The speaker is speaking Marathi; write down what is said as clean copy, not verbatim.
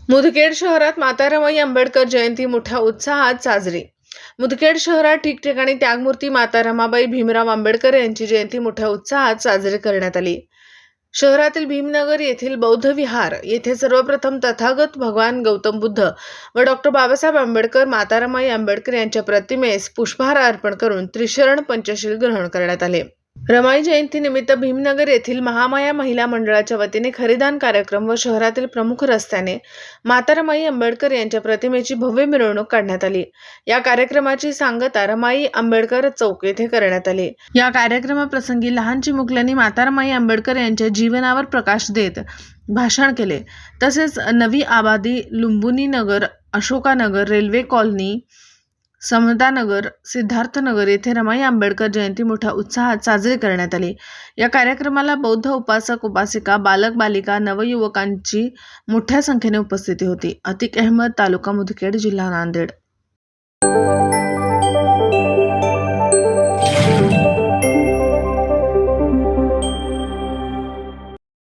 मुदखेड शहरात माता रमाई आंबेडकर जयंती मोठ्या उत्साहात साजरी। मुदखेड शहरात ठिकठिकाणी त्यागमूर्ती माता रमाबाई भीमराव आंबेडकर यांची जयंती मोठ्या उत्साहात साजरी करण्यात आली। शहरातील भीमनगर येथील बौद्ध विहार येथे सर्वप्रथम तथागत भगवान गौतम बुद्ध व डॉक्टर बाबासाहेब आंबेडकर, माता रमाई आंबेडकर यांच्या प्रतिमेस पुष्पहार अर्पण करून त्रिशरण पंचशील ग्रहण करण्यात आले। रमाई जयंती निमित्त भीमनगर येथील महामाया महिला मंडळाच्या वतीने खरीदान कार्यक्रम व शहरातील प्रमुख रस्त्याने माता रमाई आंबेडकर यांच्या प्रतिमेची भव्य मिरवणूक काढण्यात आली। या कार्यक्रमाची सांगता रमाई आंबेडकर चौक येथे करण्यात आली। या कार्यक्रमाप्रसंगी लहान चिमुकल्यांनी माता रमाई आंबेडकर यांच्या जीवनावर प्रकाश देत भाषण केले। तसेच नवी आबादी, लुंबिनी नगर, अशोकानगर, रेल्वे कॉलनी, समतानगर, सिद्धार्थनगर येथे रमाई आंबेडकर जयंती मोठ्या उत्साहात साजरी करण्यात आली। या कार्यक्रमाला बौद्ध उपासक उपासिका, बालक बालिका, नवयुवकांची मोठ्या संख्येने उपस्थिती होती। अतिक अहमद, तालुका मुदखेड, जिल्हा नांदेड।